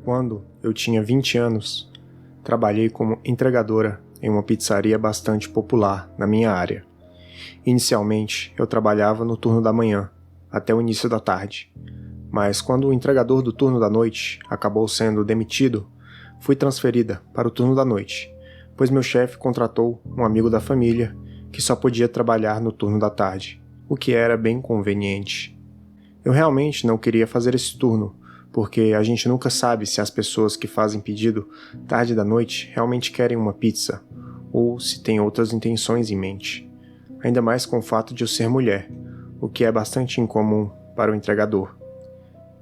Quando eu tinha 20 anos, trabalhei como entregadora em uma pizzaria bastante popular na minha área. Inicialmente, eu trabalhava no turno da manhã, até o início da tarde. Mas quando o entregador do turno da noite acabou sendo demitido, fui transferida para o turno da noite, pois meu chefe contratou um amigo da família que só podia trabalhar no turno da tarde, o que era bem conveniente. Eu realmente não queria fazer esse turno, porque a gente nunca sabe se as pessoas que fazem pedido tarde da noite realmente querem uma pizza, ou se têm outras intenções em mente. Ainda mais com o fato de eu ser mulher, o que é bastante incomum para o entregador.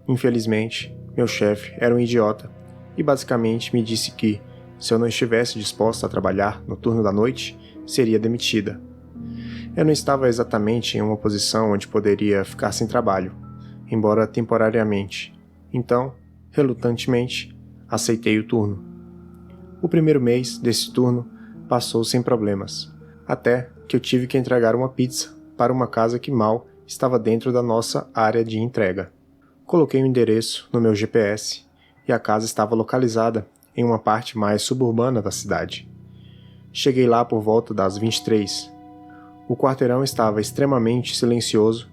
Infelizmente, meu chefe era um idiota e basicamente me disse que, se eu não estivesse disposta a trabalhar no turno da noite, seria demitida. Eu não estava exatamente em uma posição onde poderia ficar sem trabalho, embora temporariamente. Então, relutantemente, aceitei o turno. O primeiro mês desse turno passou sem problemas, até que eu tive que entregar uma pizza para uma casa que mal estava dentro da nossa área de entrega. Coloquei o endereço no meu GPS e a casa estava localizada em uma parte mais suburbana da cidade. Cheguei lá por volta das 23. O quarteirão estava extremamente silencioso,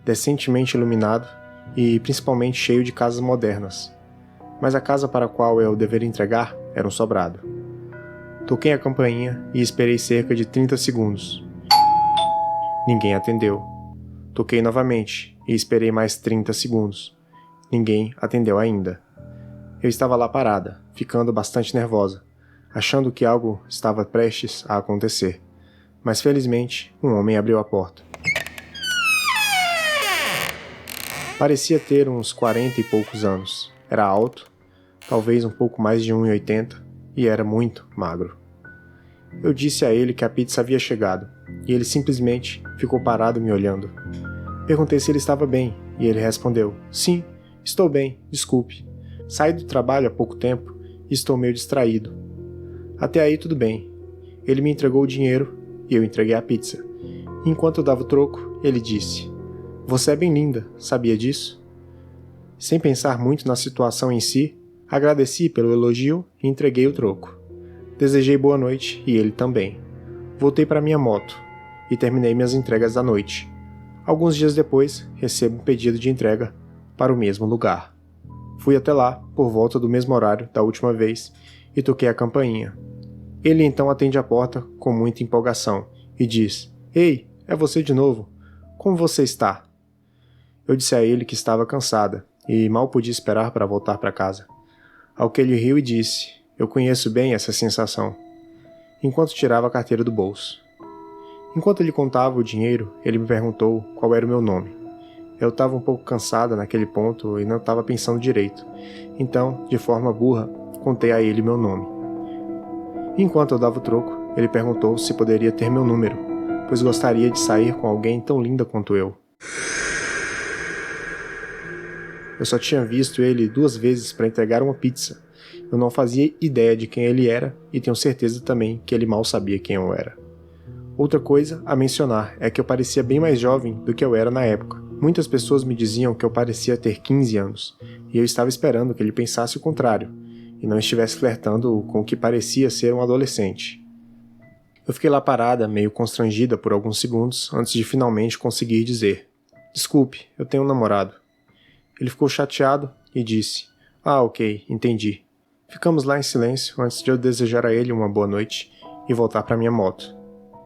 decentemente iluminado e principalmente cheio de casas modernas. Mas a casa para a qual eu deveria entregar era um sobrado. Toquei a campainha e esperei cerca de 30 segundos. Ninguém atendeu. Toquei novamente e esperei mais 30 segundos. Ninguém atendeu ainda. Eu estava lá parada, ficando bastante nervosa, achando que algo estava prestes a acontecer. Mas felizmente, um homem abriu a porta. Parecia ter uns 40 e poucos anos. Era alto, talvez um pouco mais de 1,80, e era muito magro. Eu disse a ele que a pizza havia chegado, e ele simplesmente ficou parado me olhando. Perguntei se ele estava bem, e ele respondeu: "Sim, estou bem, desculpe. Saí do trabalho há pouco tempo e estou meio distraído." Até aí tudo bem. Ele me entregou o dinheiro e eu entreguei a pizza. Enquanto eu dava o troco, ele disse: "Você é bem linda, sabia disso?" Sem pensar muito na situação em si, agradeci pelo elogio e entreguei o troco. Desejei boa noite e ele também. Voltei para minha moto e terminei minhas entregas da noite. Alguns dias depois, recebo um pedido de entrega para o mesmo lugar. Fui até lá por volta do mesmo horário da última vez e toquei a campainha. Ele então atende a porta com muita empolgação e diz: "Ei, é você de novo. Como você está?" Eu disse a ele que estava cansada e mal podia esperar para voltar para casa. Ao que ele riu e disse: "Eu conheço bem essa sensação." Enquanto tirava a carteira do bolso. Enquanto ele contava o dinheiro, ele me perguntou qual era o meu nome. Eu estava um pouco cansada naquele ponto e não estava pensando direito. Então, de forma burra, contei a ele meu nome. Enquanto eu dava o troco, ele perguntou se poderia ter meu número, pois gostaria de sair com alguém tão linda quanto eu. Eu só tinha visto ele 2 vezes para entregar uma pizza. Eu não fazia ideia de quem ele era e tenho certeza também que ele mal sabia quem eu era. Outra coisa a mencionar é que eu parecia bem mais jovem do que eu era na época. Muitas pessoas me diziam que eu parecia ter 15 anos, e eu estava esperando que ele pensasse o contrário, e não estivesse flertando com o que parecia ser um adolescente. Eu fiquei lá parada, meio constrangida por alguns segundos, antes de finalmente conseguir dizer: "Desculpe, eu tenho um namorado." Ele ficou chateado e disse: "Ah, ok, entendi." Ficamos lá em silêncio antes de eu desejar a ele uma boa noite e voltar para minha moto.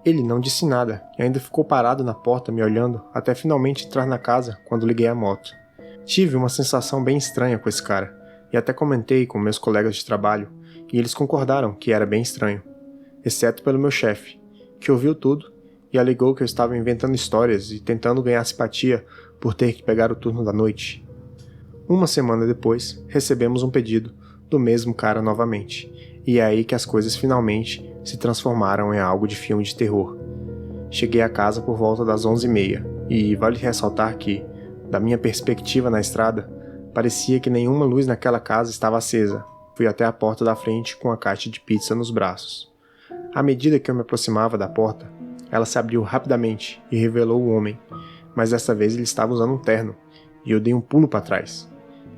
Ele não disse nada e ainda ficou parado na porta me olhando até finalmente entrar na casa quando liguei a moto. Tive uma sensação bem estranha com esse cara e até comentei com meus colegas de trabalho e eles concordaram que era bem estranho, exceto pelo meu chefe, que ouviu tudo e alegou que eu estava inventando histórias e tentando ganhar simpatia por ter que pegar o turno da noite. Uma semana depois, recebemos um pedido do mesmo cara novamente, e é aí que as coisas finalmente se transformaram em algo de filme de terror. Cheguei a casa por volta das 11h30, e vale ressaltar que, da minha perspectiva na estrada, parecia que nenhuma luz naquela casa estava acesa. Fui até a porta da frente com a caixa de pizza nos braços. À medida que eu me aproximava da porta, ela se abriu rapidamente e revelou o homem, mas dessa vez ele estava usando um terno, e eu dei um pulo para trás.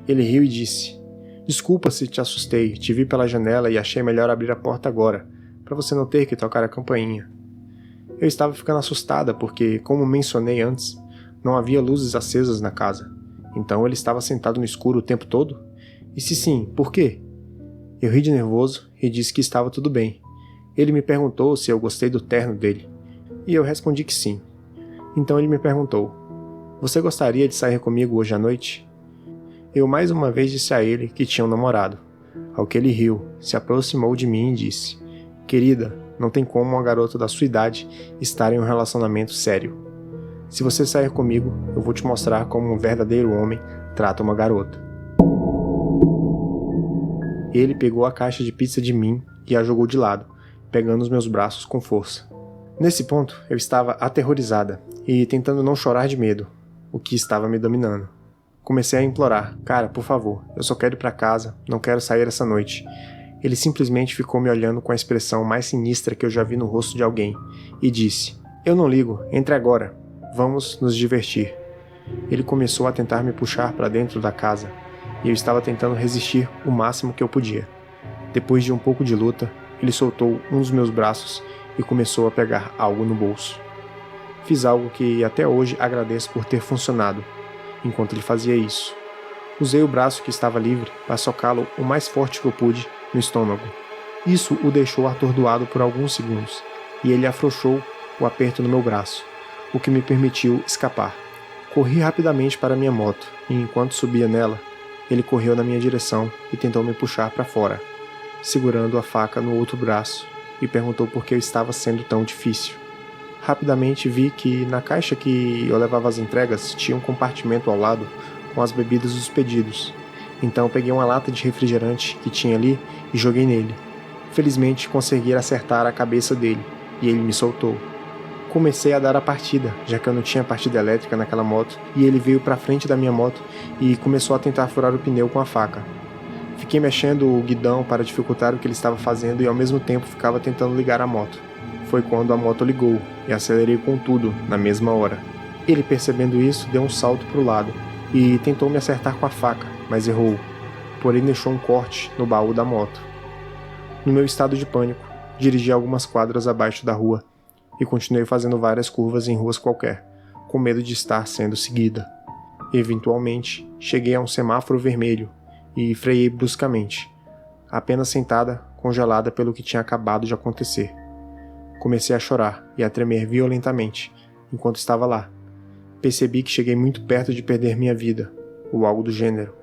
Ele riu e disse: Desculpa se te assustei, te vi pela janela e achei melhor abrir a porta agora, para você não ter que tocar a campainha. Eu estava ficando assustada porque, como mencionei antes, não havia luzes acesas na casa. Então ele estava sentado no escuro o tempo todo? E se sim, por quê? Eu ri de nervoso e disse que estava tudo bem. Ele me perguntou se eu gostei do terno dele, e eu respondi que sim. Então ele me perguntou: você gostaria de sair comigo hoje à noite? Eu mais uma vez disse a ele que tinha um namorado, ao que ele riu, se aproximou de mim e disse: querida, não tem como uma garota da sua idade estar em um relacionamento sério. Se você sair comigo, eu vou te mostrar como um verdadeiro homem trata uma garota. Ele pegou a caixa de pizza de mim e a jogou de lado, pegando os meus braços com força. Nesse ponto, eu estava aterrorizada e tentando não chorar de medo, o que estava me dominando. Comecei a implorar: cara, por favor, eu só quero ir para casa, não quero sair essa noite. Ele simplesmente ficou me olhando com a expressão mais sinistra que eu já vi no rosto de alguém e disse: eu não ligo, entre agora, vamos nos divertir. Ele começou a tentar me puxar para dentro da casa e eu estava tentando resistir o máximo que eu podia. Depois de um pouco de luta, ele soltou um dos meus braços e começou a pegar algo no bolso. Fiz algo que até hoje agradeço por ter funcionado. Enquanto ele fazia isso, usei o braço que estava livre para socá-lo o mais forte que eu pude no estômago. Isso o deixou atordoado por alguns segundos, e ele afrouxou o aperto no meu braço, o que me permitiu escapar. Corri rapidamente para minha moto, e enquanto subia nela, ele correu na minha direção e tentou me puxar para fora, segurando a faca no outro braço, e perguntou por que eu estava sendo tão difícil. Rapidamente vi que na caixa que eu levava as entregas tinha um compartimento ao lado com as bebidas dos pedidos. Então peguei uma lata de refrigerante que tinha ali e joguei nele. Felizmente consegui acertar a cabeça dele e ele me soltou. Comecei a dar a partida, já que eu não tinha partida elétrica naquela moto, e ele veio para frente da minha moto e começou a tentar furar o pneu com a faca. Fiquei mexendo o guidão para dificultar o que ele estava fazendo e ao mesmo tempo ficava tentando ligar a moto. Foi quando a moto ligou e acelerei com tudo na mesma hora. Ele, percebendo isso, deu um salto para o lado e tentou me acertar com a faca, mas errou, porém deixou um corte no baú da moto. No meu estado de pânico, dirigi algumas quadras abaixo da rua e continuei fazendo várias curvas em ruas qualquer, com medo de estar sendo seguida. Eventualmente, cheguei a um semáforo vermelho e freiei bruscamente, apenas sentada, congelada pelo que tinha acabado de acontecer. Comecei a chorar e a tremer violentamente enquanto estava lá. Percebi que cheguei muito perto de perder minha vida, ou algo do gênero,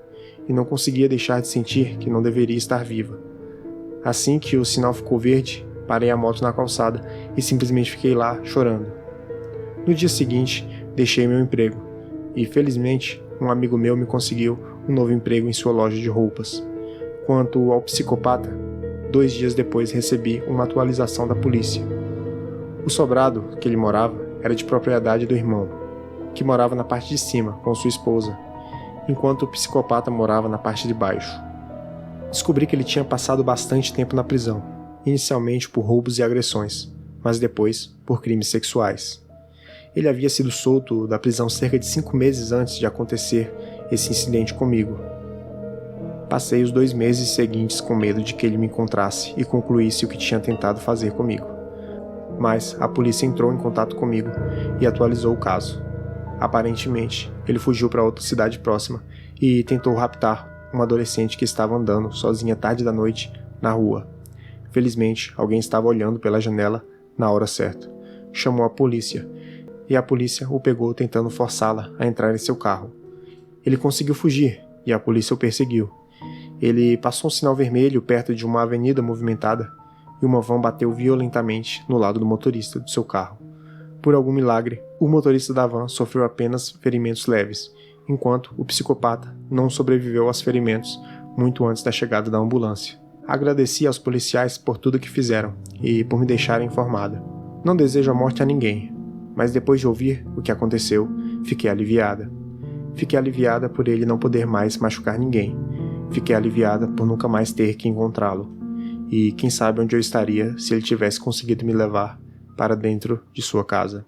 e não conseguia deixar de sentir que não deveria estar viva. Assim que o sinal ficou verde, parei a moto na calçada e simplesmente fiquei lá chorando. No dia seguinte, deixei meu emprego e, felizmente, um amigo meu me conseguiu um novo emprego em sua loja de roupas. Quanto ao psicopata, 2 dias depois recebi uma atualização da polícia. O sobrado que ele morava era de propriedade do irmão, que morava na parte de cima com sua esposa, enquanto o psicopata morava na parte de baixo. Descobri que ele tinha passado bastante tempo na prisão, inicialmente por roubos e agressões, mas depois por crimes sexuais. Ele havia sido solto da prisão cerca de 5 meses antes de acontecer esse incidente comigo. Passei os 2 meses seguintes com medo de que ele me encontrasse e concluísse o que tinha tentado fazer comigo. Mas a polícia entrou em contato comigo e atualizou o caso. Aparentemente, ele fugiu para outra cidade próxima e tentou raptar uma adolescente que estava andando sozinha tarde da noite na rua. Felizmente, alguém estava olhando pela janela na hora certa. Chamou a polícia, e a polícia o pegou tentando forçá-la a entrar em seu carro. Ele conseguiu fugir, e a polícia o perseguiu. Ele passou um sinal vermelho perto de uma avenida movimentada, e uma van bateu violentamente no lado do motorista do seu carro. Por algum milagre, o motorista da van sofreu apenas ferimentos leves, enquanto o psicopata não sobreviveu aos ferimentos muito antes da chegada da ambulância. Agradeci aos policiais por tudo que fizeram e por me deixarem informada. Não desejo a morte a ninguém, mas depois de ouvir o que aconteceu, fiquei aliviada. Fiquei aliviada por ele não poder mais machucar ninguém. Fiquei aliviada por nunca mais ter que encontrá-lo. E quem sabe onde eu estaria se ele tivesse conseguido me levar para dentro de sua casa.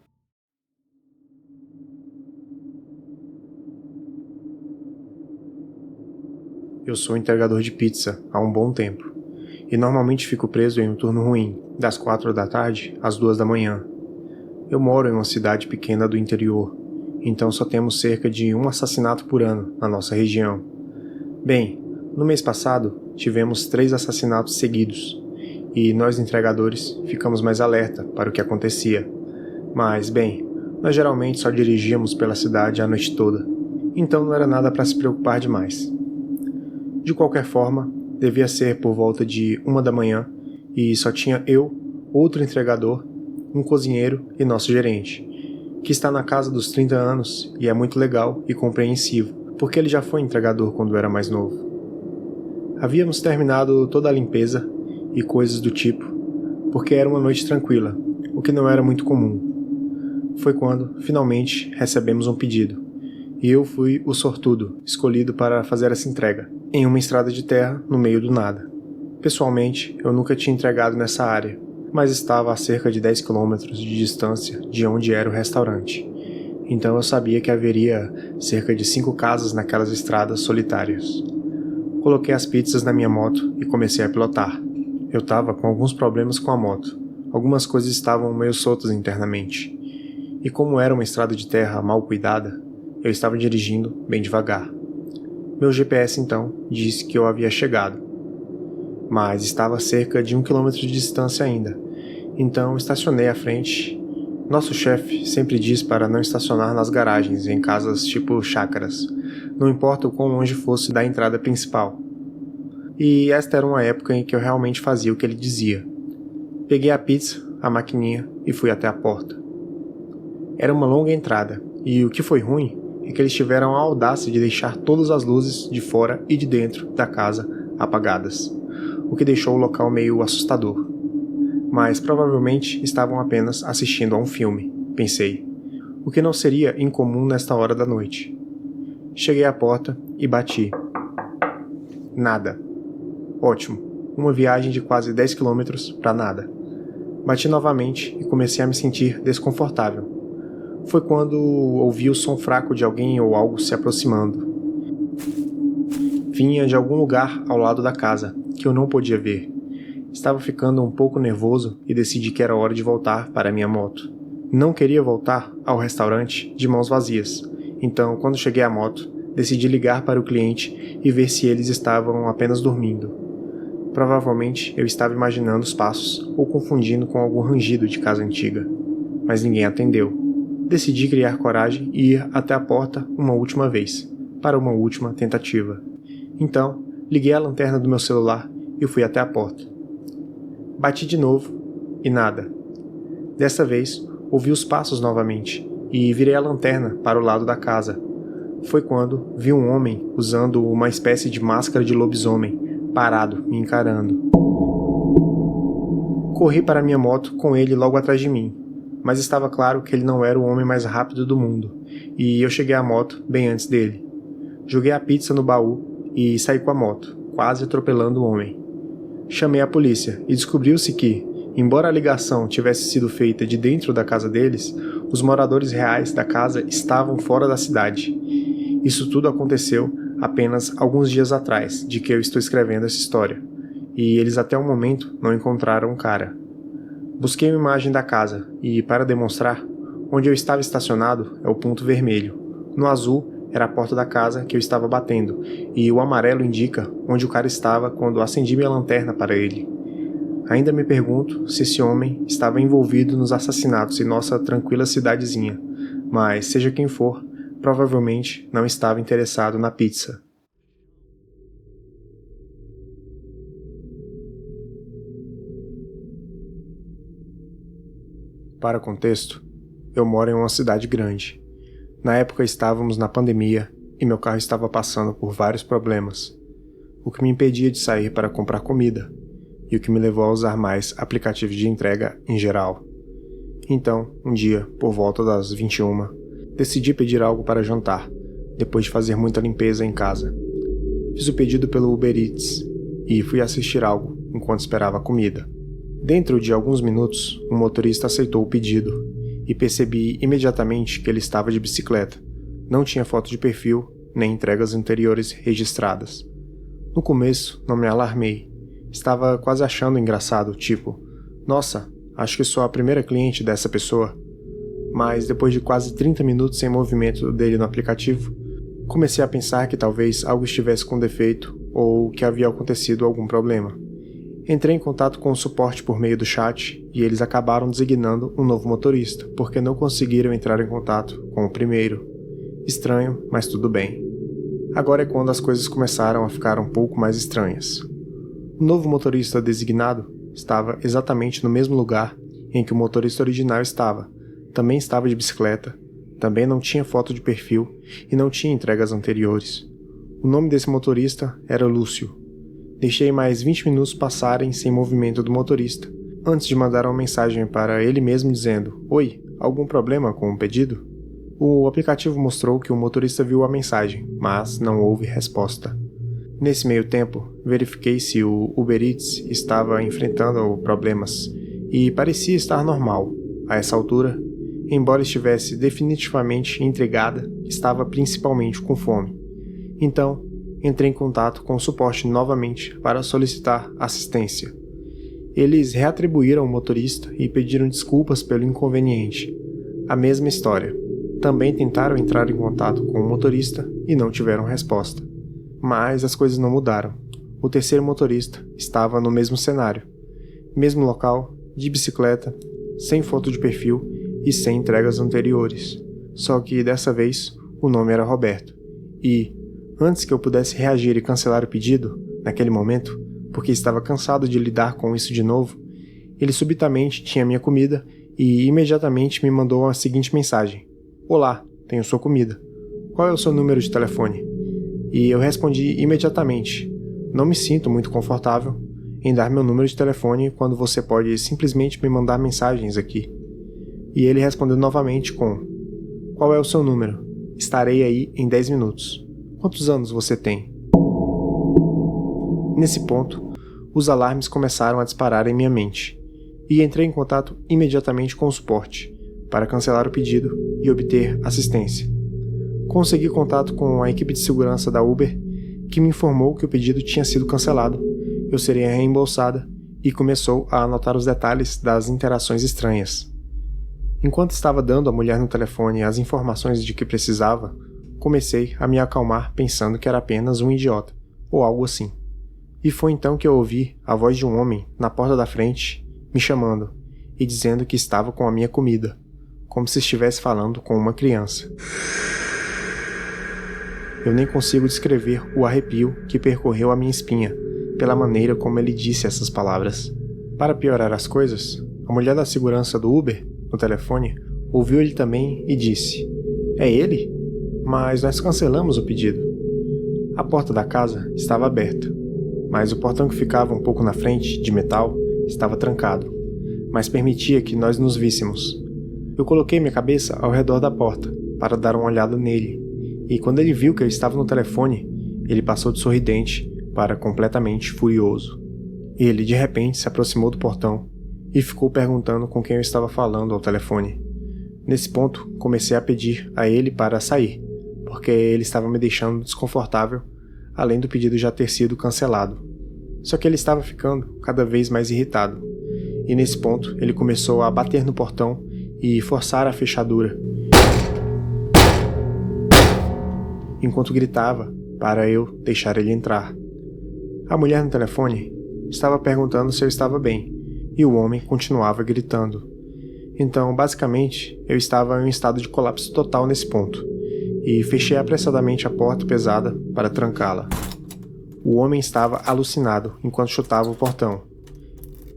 Eu sou entregador de pizza há um bom tempo, e normalmente fico preso em um turno ruim, das 4 da tarde às 2 da manhã. Eu moro em uma cidade pequena do interior, então só temos cerca de um assassinato por ano na nossa região. Bem, no mês passado tivemos 3 assassinatos seguidos, e nós entregadores ficamos mais alerta para o que acontecia. Mas, bem, nós geralmente só dirigíamos pela cidade a noite toda, então não era nada para se preocupar demais. De qualquer forma, devia ser por volta de 1 da manhã e só tinha eu, outro entregador, um cozinheiro e nosso gerente, que está na casa dos 30 anos e é muito legal e compreensivo, porque ele já foi entregador quando era mais novo. Havíamos terminado toda a limpeza e coisas do tipo, porque era uma noite tranquila, o que não era muito comum. Foi quando, finalmente, recebemos um pedido, e eu fui o sortudo, escolhido para fazer essa entrega, em uma estrada de terra no meio do nada. Pessoalmente, eu nunca tinha entregado nessa área, mas estava a cerca de 10 quilômetros de distância de onde era o restaurante. Então eu sabia que haveria cerca de 5 casas naquelas estradas solitárias. Coloquei as pizzas na minha moto e comecei a pilotar. Eu estava com alguns problemas com a moto. Algumas coisas estavam meio soltas internamente. E como era uma estrada de terra mal cuidada, eu estava dirigindo bem devagar. Meu GPS então disse que eu havia chegado, mas estava a cerca de 1 quilômetro de distância ainda, então estacionei à frente. Nosso chefe sempre diz para não estacionar nas garagens em casas tipo chácaras, não importa o quão longe fosse da entrada principal. E esta era uma época em que eu realmente fazia o que ele dizia. Peguei a pizza, a maquininha e fui até a porta. Era uma longa entrada, e o que foi ruim é que eles tiveram a audácia de deixar todas as luzes de fora e de dentro da casa apagadas, o que deixou o local meio assustador. Mas provavelmente estavam apenas assistindo a um filme, pensei, o que não seria incomum nesta hora da noite. Cheguei à porta e bati. Nada. Ótimo, uma viagem de quase 10 quilômetros para nada. Bati novamente e comecei a me sentir desconfortável. Foi quando ouvi o som fraco de alguém ou algo se aproximando. Vinha de algum lugar ao lado da casa, que eu não podia ver. Estava ficando um pouco nervoso e decidi que era hora de voltar para minha moto. Não queria voltar ao restaurante de mãos vazias, então quando cheguei à moto, decidi ligar para o cliente e ver se eles estavam apenas dormindo. Provavelmente eu estava imaginando os passos ou confundindo com algum rangido de casa antiga, mas ninguém atendeu. Decidi criar coragem e ir até a porta uma última vez, para uma última tentativa. Então, liguei a lanterna do meu celular e fui até a porta. Bati de novo e nada. Dessa vez, ouvi os passos novamente e virei a lanterna para o lado da casa. Foi quando vi um homem usando uma espécie de máscara de lobisomem, parado, me encarando. Corri para minha moto com ele logo atrás de mim, mas estava claro que ele não era o homem mais rápido do mundo, e eu cheguei à moto bem antes dele. Joguei a pizza no baú e saí com a moto, quase atropelando o homem. Chamei a polícia e descobriu-se que, embora a ligação tivesse sido feita de dentro da casa deles, os moradores reais da casa estavam fora da cidade. Isso tudo aconteceu apenas alguns dias atrás de que eu estou escrevendo essa história, e eles até o momento não encontraram o cara. Busquei uma imagem da casa e, para demonstrar, onde eu estava estacionado é o ponto vermelho. No azul era a porta da casa que eu estava batendo, e o amarelo indica onde o cara estava quando acendi minha lanterna para ele. Ainda me pergunto se esse homem estava envolvido nos assassinatos em nossa tranquila cidadezinha, mas, seja quem for, provavelmente não estava interessado na pizza. Para contexto, eu moro em uma cidade grande. Na época estávamos na pandemia e meu carro estava passando por vários problemas, o que me impedia de sair para comprar comida e o que me levou a usar mais aplicativos de entrega em geral. Então, um dia, por volta das 21h, decidi pedir algo para jantar, depois de fazer muita limpeza em casa. Fiz o pedido pelo Uber Eats e fui assistir algo enquanto esperava a comida. Dentro de alguns minutos, o motorista aceitou o pedido e percebi imediatamente que ele estava de bicicleta. Não tinha foto de perfil, nem entregas anteriores registradas. No começo, não me alarmei. Estava quase achando engraçado, tipo, nossa, acho que sou a primeira cliente dessa pessoa. Mas depois de quase 30 minutos sem movimento dele no aplicativo, comecei a pensar que talvez algo estivesse com defeito ou que havia acontecido algum problema. Entrei em contato com o suporte por meio do chat e eles acabaram designando um novo motorista, porque não conseguiram entrar em contato com o primeiro. Estranho, mas tudo bem. Agora é quando as coisas começaram a ficar um pouco mais estranhas. O novo motorista designado estava exatamente no mesmo lugar em que o motorista original estava. Também estava de bicicleta, também não tinha foto de perfil e não tinha entregas anteriores. O nome desse motorista era Lúcio. Deixei mais 20 minutos passarem sem movimento do motorista, antes de mandar uma mensagem para ele mesmo dizendo: Oi, algum problema com o pedido? O aplicativo mostrou que o motorista viu a mensagem, mas não houve resposta. Nesse meio tempo, verifiquei se o Uber Eats estava enfrentando problemas e parecia estar normal. A essa altura, embora estivesse definitivamente intrigada, estava principalmente com fome. Então, entrei em contato com o suporte novamente para solicitar assistência. Eles reatribuíram o motorista e pediram desculpas pelo inconveniente. A mesma história. Também tentaram entrar em contato com o motorista e não tiveram resposta. Mas as coisas não mudaram. O terceiro motorista estava no mesmo cenário. Mesmo local, de bicicleta, sem foto de perfil e sem entregas anteriores. Só que dessa vez, o nome era Roberto. E, antes que eu pudesse reagir e cancelar o pedido, naquele momento, porque estava cansado de lidar com isso de novo, ele subitamente tinha minha comida e imediatamente me mandou a seguinte mensagem: Olá, tenho sua comida. Qual é o seu número de telefone? E eu respondi imediatamente: Não me sinto muito confortável em dar meu número de telefone quando você pode simplesmente me mandar mensagens aqui. E ele respondeu novamente com: Qual é o seu número? Estarei aí em 10 minutos. Quantos anos você tem? Nesse ponto, os alarmes começaram a disparar em minha mente, e entrei em contato imediatamente com o suporte, para cancelar o pedido e obter assistência. Consegui contato com a equipe de segurança da Uber, que me informou que o pedido tinha sido cancelado, eu seria reembolsada, e começou a anotar os detalhes das interações estranhas. Enquanto estava dando à mulher no telefone as informações de que precisava, comecei a me acalmar pensando que era apenas um idiota, ou algo assim. E foi então que eu ouvi a voz de um homem na porta da frente, me chamando, e dizendo que estava com a minha comida, como se estivesse falando com uma criança. Eu nem consigo descrever o arrepio que percorreu a minha espinha, pela maneira como ele disse essas palavras. Para piorar as coisas, a mulher da segurança do Uber, no telefone, ouviu ele também e disse: É ele? Mas nós cancelamos o pedido. A porta da casa estava aberta, mas o portão que ficava um pouco na frente, de metal, estava trancado, mas permitia que nós nos víssemos. Eu coloquei minha cabeça ao redor da porta, para dar uma olhada nele, e quando ele viu que eu estava no telefone, ele passou de sorridente para completamente furioso. Ele, de repente, se aproximou do portão e ficou perguntando com quem eu estava falando ao telefone. Nesse ponto, comecei a pedir a ele para sair, porque ele estava me deixando desconfortável, além do pedido já ter sido cancelado. Só que ele estava ficando cada vez mais irritado, e nesse ponto ele começou a bater no portão e forçar a fechadura, enquanto gritava para eu deixar ele entrar. A mulher no telefone estava perguntando se eu estava bem, e o homem continuava gritando. Então, basicamente, eu estava em um estado de colapso total nesse ponto, e fechei apressadamente a porta pesada para trancá-la. O homem estava alucinado enquanto chutava o portão,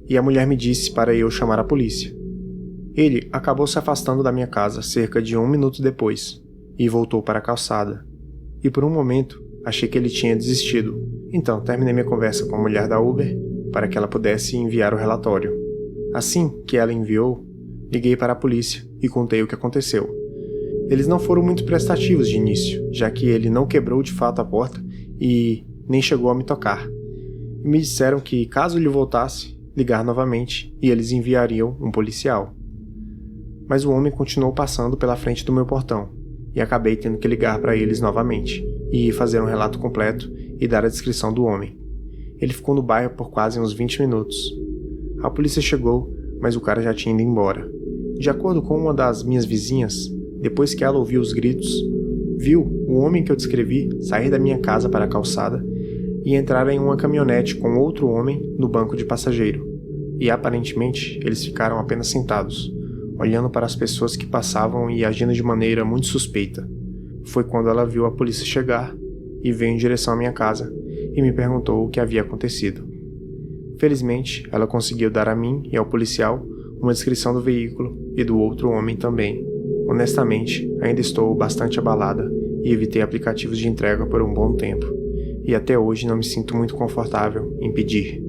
e a mulher me disse para eu chamar a polícia. Ele acabou se afastando da minha casa cerca de 1 minuto depois, e voltou para a calçada. E por um momento, achei que ele tinha desistido. Então, terminei minha conversa com a mulher da Uber para que ela pudesse enviar o relatório. Assim que ela enviou, liguei para a polícia e contei o que aconteceu. Eles não foram muito prestativos de início, já que ele não quebrou de fato a porta e nem chegou a me tocar. E me disseram que, caso ele voltasse, ligar novamente e eles enviariam um policial. Mas o homem continuou passando pela frente do meu portão, e acabei tendo que ligar para eles novamente e fazer um relato completo e dar a descrição do homem. Ele ficou no bairro por quase uns 20 minutos. A polícia chegou, mas o cara já tinha ido embora. De acordo com uma das minhas vizinhas, depois que ela ouviu os gritos, viu o homem que eu descrevi sair da minha casa para a calçada e entrar em uma caminhonete com outro homem no banco de passageiro. E aparentemente eles ficaram apenas sentados, olhando para as pessoas que passavam e agindo de maneira muito suspeita. Foi quando ela viu a polícia chegar e veio em direção à minha casa e me perguntou o que havia acontecido. Felizmente, ela conseguiu dar a mim e ao policial uma descrição do veículo e do outro homem também. Honestamente, ainda estou bastante abalada e evitei aplicativos de entrega por um bom tempo, e até hoje não me sinto muito confortável em pedir.